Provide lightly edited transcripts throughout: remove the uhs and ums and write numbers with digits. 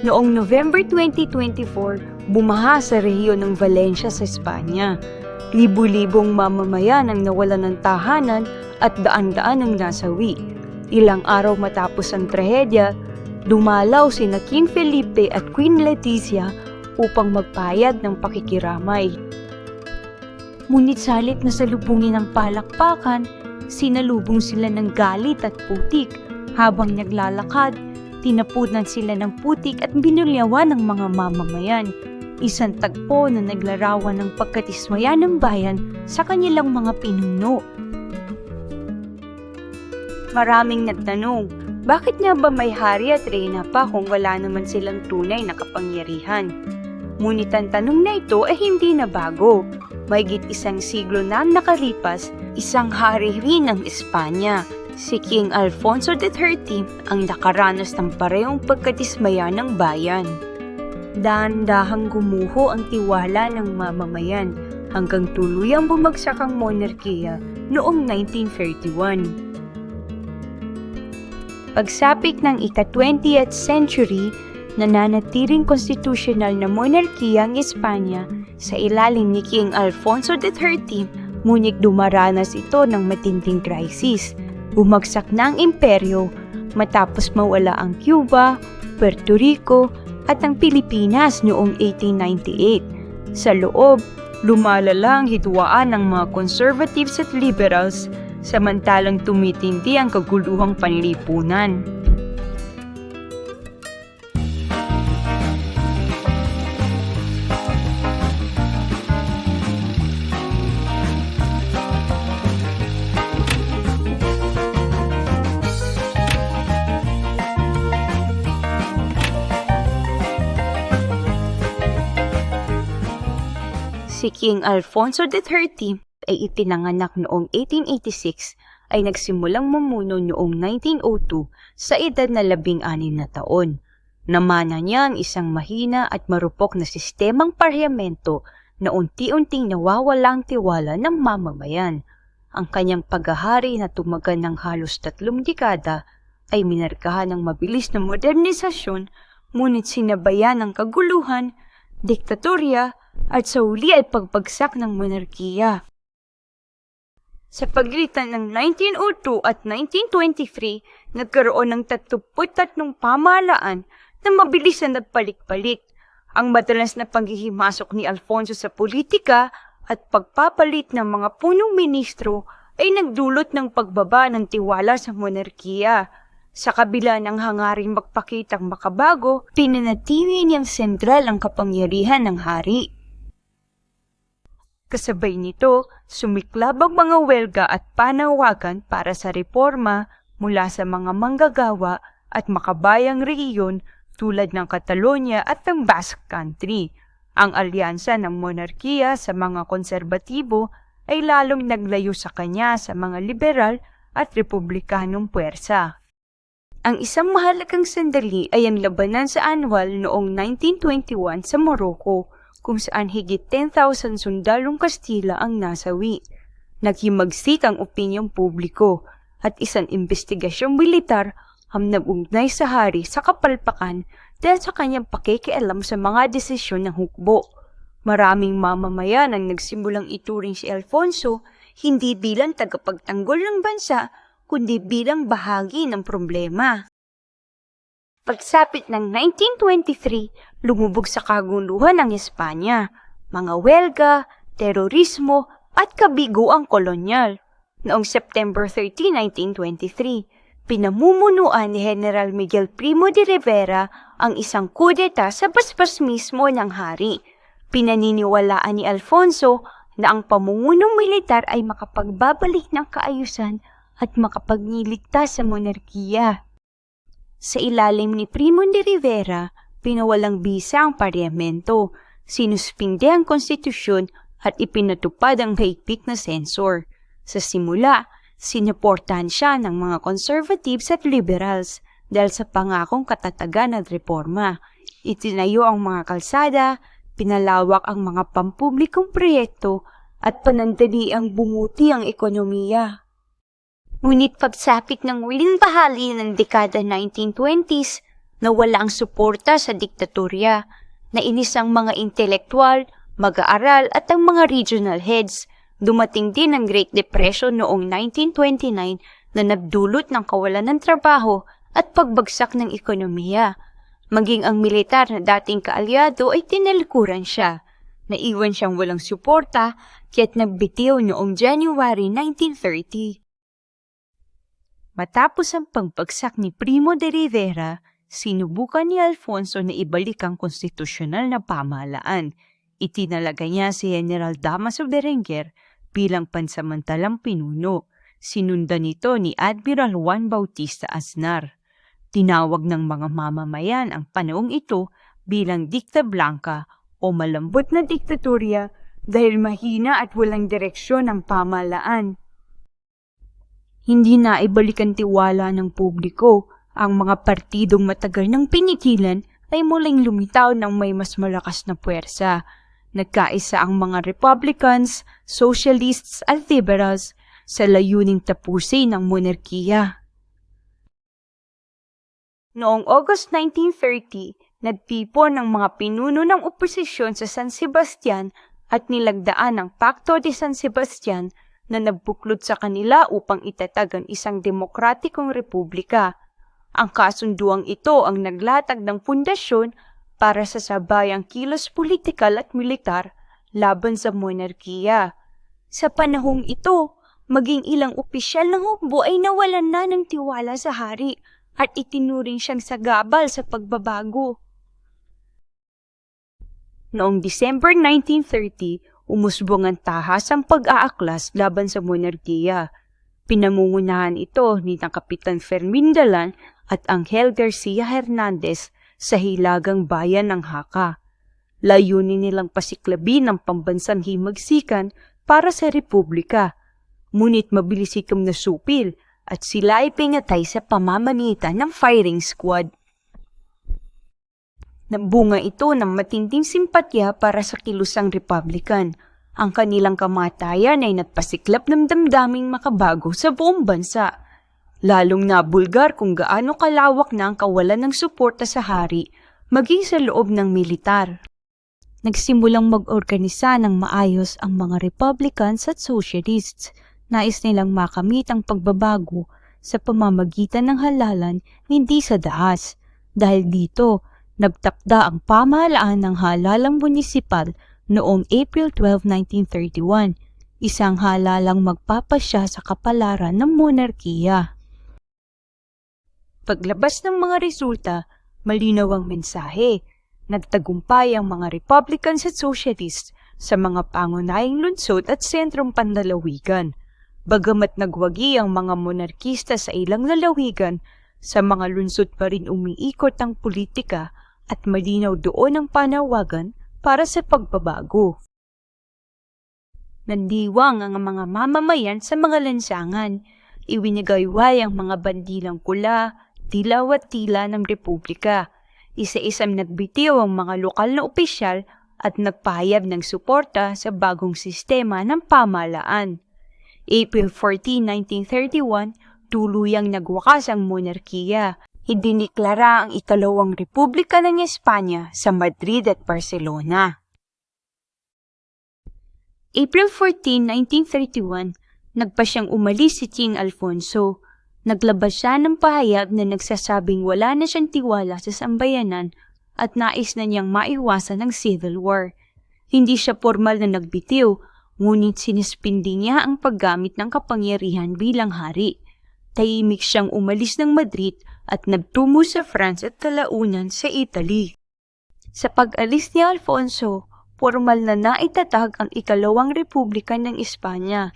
Noong November 2024, bumaha sa rehiyon ng Valencia sa Espanya. Libu-libong mamamayan ang nawalan ng tahanan at daan-daan ang nasawi. Ilang araw matapos ang trahedya, dumalaw sina King Felipe at Queen Letizia upang magpayag ng pakikiramay. Ngunit salit na salubungin ng palakpakan, sinalubong sila ng galit at putik. Habang naglalakad, tinapunan sila ng putik at binulyawan ng mga mamamayan. Isang tagpo na naglarawan ng pagkatismaya ng bayan sa kanilang mga pinuno. Maraming nagtanong, bakit nga ba may hari at reyna pa kung wala naman silang tunay na kapangyarihan? Ngunit ang tanong na ito ay hindi na bago. Mahigit isang siglo na nakalipas, isang hari rin ng Espanya, si King Alfonso XIII ang nakaranas ng parehong pagkatismaya ng bayan. Dahan-dahang gumuho ang tiwala ng mamamayan hanggang tuluyang bumagsak ang monarkiya noong 1931. Pagsapit ng ika-20th century, nananatiling konstitusyonal na monarkiya ang Espanya sa ilalim ni King Alfonso XIII, ngunit dumaranas ito ng matinding krisis. Bumagsak na ang imperyo matapos mawala ang Cuba, Puerto Rico at ang Pilipinas noong 1898. Sa loob, lumalala ang hidwaan ng mga conservatives at liberals, samantalang tumitindi ang kaguluhang panlipunan. Si King Alfonso XIII ay ipinanganak noong 1886 ay nagsimulang mamuno noong 1902 sa edad na 16 na taon. Namana niya ang isang mahina at marupok na sistemang parlamento na unti-unting nawawala ang tiwala ng mamamayan. Ang kanyang paghahari na tumagal ng halos 3 dekada ay minarkahan ng mabilis na modernisasyon, ngunit sinabayan ng kaguluhan, diktatorya, at sa huli ay pagbagsak ng monarkiya. Sa pagitan ng 1902 at 1923, nagkaroon ng 33 pamahalaan na mabilis na nagpalit-palit. Ang madalas na panghihimasok ni Alfonso sa politika at pagpapalit ng mga punong ministro ay nagdulot ng pagbaba ng tiwala sa monarkiya. Sa kabila ng hangaring magpakitang makabago, pinanatili niyang sentral ang kapangyarihan ng hari. Kasabay nito, sumiklab ang mga welga at panawagan para sa reforma mula sa mga manggagawa at makabayang rehiyon tulad ng Catalonia at ng Basque Country. Ang alyansa ng monarkiya sa mga konserbatibo ay lalong naglayo sa kanya sa mga liberal at republikanong puwersa. Ang isang mahalagang sandali ay ang labanan sa Anwal noong 1921 sa Morocco, kung saan higit 10,000 sundalong Kastila ang nasawi. Naghimagsik ang opinyong publiko at isang investigasyong militar ang nabugnay sa hari sa kapalpakan dahil sa kanyang pakikialam sa mga desisyon ng hukbo. Maraming mamamayan ang nagsimulang ituring si Alfonso hindi bilang tagapagtanggol ng bansa, kundi bilang bahagi ng problema. Pagsapit ng 1923, lumubog sa kaguluhan ng Espanya, mga welga, terorismo at kabiguang kolonyal. Noong September 30, 1923, pinamumunuan ni General Miguel Primo de Rivera ang isang kudeta sa basbas mismo ng hari. Pinaniniwalaan ni Alfonso na ang pamungunong militar ay makapagbabalik ng kaayusan at makapagliligtas sa monarkiya. Sa ilalim ni Primo de Rivera, pinawalang bisa ang parlamento, sinuspinde ang konstitusyon at ipinatupad ang higpit na sensor. Sa simula, sinuportahan siya ng mga conservatives at liberals dahil sa pangakong katatagan at reforma. Itinayo ang mga kalsada, pinalawak ang mga pampublikong proyekto at panandali ang bumuti ang ekonomiya. Ngunit pagsapit ng huling bahagi ng dekada 1920s, Nawala ang suporta sa diktatorya. Nainis ang mga intelektual, mag-aaral at ang mga regional heads. Dumating din ang Great Depression noong 1929 na nagdulot ng kawalan ng trabaho at pagbagsak ng ekonomiya. Maging ang militar na dating kaalyado ay tinalikuran siya. Naiwan siyang walang suporta kaya't nagbitiw noong January 1930. Matapos ang pagbagsak ni Primo de Rivera, sinubukan ni Alfonso na ibalik ang konstitusyonal na pamahalaan. Itinalaga niya si General Damaso Berenguer bilang pansamantalang pinuno. Sinundan nito ni Admiral Juan Bautista Aznar. Tinawag ng mga mamamayan ang panahong ito bilang Dicta Blanca o malambot na diktatorya dahil mahina at walang direksyon ang pamahalaan. Hindi na ibalik ang tiwala ng publiko. Ang mga partidong matagal nang pinigilan ay muling lumitaw ng may mas malakas na puwersa. Nagkaisa ang mga Republicans, Socialists at Liberals sa layuning tapusin ang monarkiya. Noong August 1930, nagtipon ang mga pinuno ng oposisyon sa San Sebastian at nilagdaan ang Pacto de San Sebastian na nagbuklod sa kanila upang itatag ang isang demokratikong republika. Ang kasunduang ito ang naglatag ng pundasyon para sa sabayang kilos politikal at militar laban sa monarkiya. Sa panahong ito, maging ilang opisyal ng hukbo ay nawalan na ng tiwala sa hari at itinuring siyang sagabal sa pagbabago. Noong December 1930, umusbong ang tahasang pag-aaklas laban sa monarkiya. Pinangungunahan ito ni Kapitan Fermin Dalan at Angel Garcia Hernandez sa hilagang bayan ng Jaca. Layunin nilang pasiklabin ang pambansang himagsikan para sa republika. Ngunit mabilis itong nasupil at sila ay pinatay sa pamamagitan ng firing squad. Nabunga ito ng matinding simpatya para sa kilusang Republican. Ang kanilang kamatayan ay nagpasiklap ng damdaming makabago sa buong bansa. Lalong nabulgar kung gaano kalawak na ang kawalan ng suporta sa hari, maging sa loob ng militar. Nagsimulang mag-organisa ng maayos ang mga Republicans at Socialists. Nais nilang makamit ang pagbabago sa pamamagitan ng halalan, hindi sa dahas. Dahil dito, nagtakda ang pamahalaan ng halalang munisipal noong April 12, 1931, isang halalang magpapasya sa kapalaran ng monarkiya. Paglabas ng mga resulta, malinaw ang mensahe. Nagtagumpay ang mga Republicans at Socialists sa mga pangunahing lungsod at sentrong panlalawigan. Bagamat nagwagi ang mga monarkista sa ilang lalawigan, sa mga lungsod pa rin umiikot ang politika at malinaw doon ang panawagan para sa pagbabago. Nandiwang ang mga mamamayan sa mga lansangan. Iwinagayway ang mga bandilang pula, dilaw at tila ng republika. Isa-isang nagbitiw ang mga lokal na opisyal at nagpahayag ng suporta sa bagong sistema ng pamahalaan. April 14, 1931, tuluyang nagwakas ang monarkiya. Idiniklara ang ikalawang republika ng Espanya sa Madrid at Barcelona. April 14, 1931, nagpa siyang umalis si King Alfonso. Naglabas siya ng pahayag na nagsasabing wala na siyang tiwala sa sambayanan at nais na niyang maiwasan ang civil war. Hindi siya formal na nagbitiw, ngunit sinispindi niya ang paggamit ng kapangyarihan bilang hari. Tahimik siyang umalis ng Madrid at nagtungo sa France at kalaunan sa Italy. Sa pag-alis ni Alfonso, formal na naitatag ang ikalawang republika ng Espanya.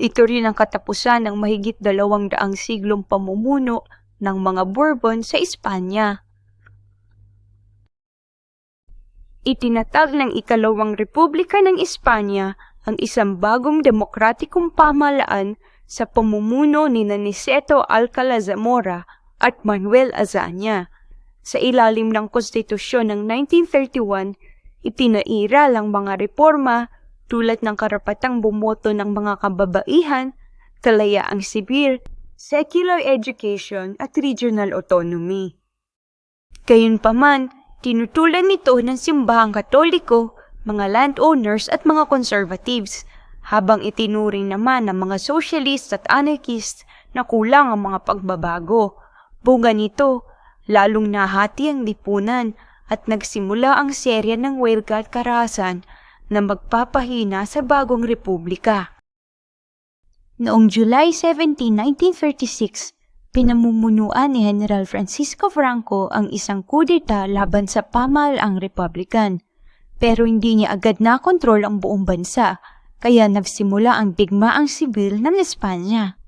Ito rin ang katapusan ng mahigit 200 siglong pamumuno ng mga Bourbon sa Espanya. Itinatag ng ikalawang republika ng Espanya ang isang bagong demokratikong pamahalaan sa pamumuno ni Niceto Alcalá Zamora at Manuel Azaña. Sa ilalim ng konstitusyon ng 1931, itinairal ang mga reforma tulad ng karapatang bumoto ng mga kababaihan, kalayaang sibil, secular education at regional autonomy. Gayunpaman, tinutulan nito ng simbahang Katoliko, mga landowners at mga conservatives, habang itinuring naman ng mga socialist at anarchist na kulang ang mga pagbabago. Bunga nito, lalong nahati ang lipunan at nagsimula ang serya ng huwelga at karahasan na magpapahina sa bagong republika. Noong July 17, 1936, pinamumunuan ni General Francisco Franco ang isang kudeta laban sa pamahalaang Republican. Pero hindi niya agad nakontrol ang buong bansa, kaya nagsimula ang digmaang sibil ng Espanya.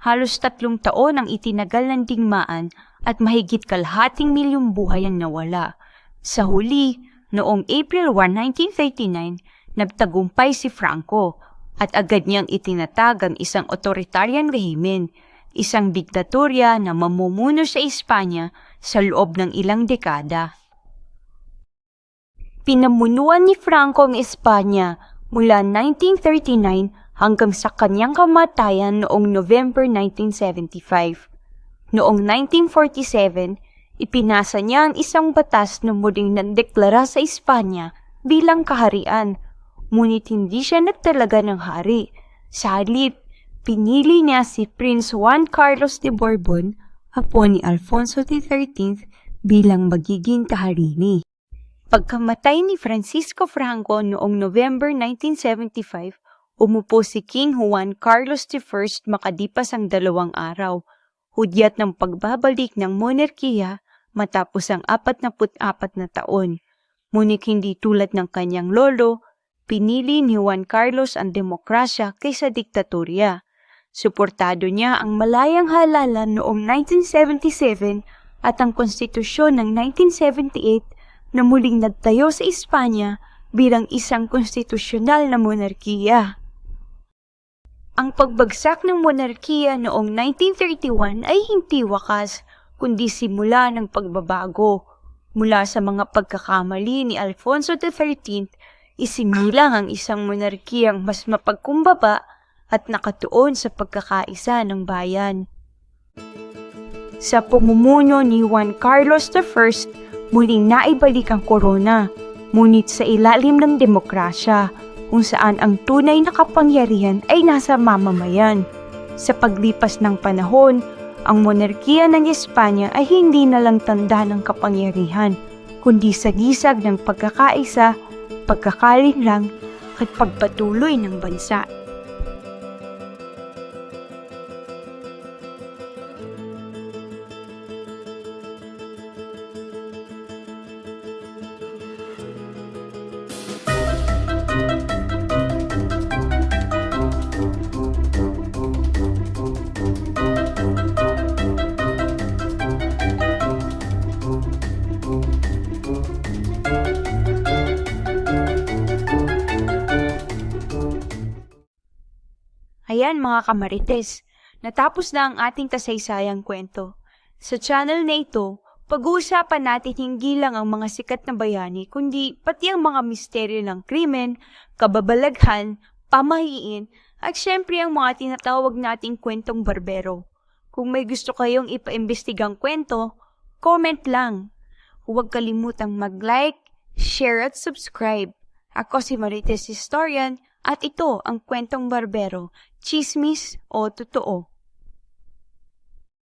Halos 3 taon ang itinagal ng digmaan at mahigit kalahating milyong buhay ang nawala. Sa huli, noong April 1, 1939, nagtagumpay si Franco at agad niyang itinatag ang isang authoritarian rehimen, isang diktatorya na mamumuno sa Espanya sa loob ng ilang dekada. Pinamunuan ni Franco ang Espanya mula 1939 hanggang sa kanyang kamatayan noong November 1975. Noong 1947, ipinasa niya ang isang batas na muling nagdeklara sa Espanya bilang kaharian, ngunit hindi siya nagtalaga ng hari. Sa halip, pinili niya si Prince Juan Carlos de Borbon, apo ni Alfonso XIII, bilang magiging kaharini. Pagkamatay ni Francisco Franco noong November 1975, umupo si King Juan Carlos I makalipas ang 2 araw, hudyat ng pagbabalik ng monarkiya matapos ang 44 na taon. Ngunit hindi tulad ng kanyang lolo, pinili ni Juan Carlos ang demokrasya kaysa diktatorya. Suportado niya ang malayang halalan noong 1977 at ang konstitusyon ng 1978 na muling nagtayo sa Espanya bilang isang konstitusyonal na monarkiya. Ang pagbagsak ng monarkiya noong 1931 ay hindi wakas, kundi simula ng pagbabago. Mula sa mga pagkakamali ni Alfonso XIII, isinilang ang isang monarkiyang mas mapagkumbaba at nakatuon sa pagkakaisa ng bayan. Sa pamumuno ni Juan Carlos I, muling naibalik ang korona, ngunit sa ilalim ng demokrasya, kung saan ang tunay na kapangyarihan ay nasa mamamayan. Sa paglipas ng panahon, ang monarkiya ng Espanya ay hindi na lang tanda ng kapangyarihan, kundi sagisag ng pagkakaisa, pagkakalinlang, at pagpatuloy ng bansa. Ayan mga kamarites, natapos na ang ating kasaysayang kwento. Sa channel na ito, pag-uusapan natin hindi lang ang mga sikat na bayani, kundi pati ang mga misteryo ng krimen, kababalaghan, pamahiin, at syempre ang mga tinatawag nating kwentong barbero. Kung may gusto kayong ipaimbestigang kwento, comment lang. Huwag kalimutang mag-like, share at subscribe. Ako si Marites Historian at ito ang Kwentong Barbero, Chismis o Totoo.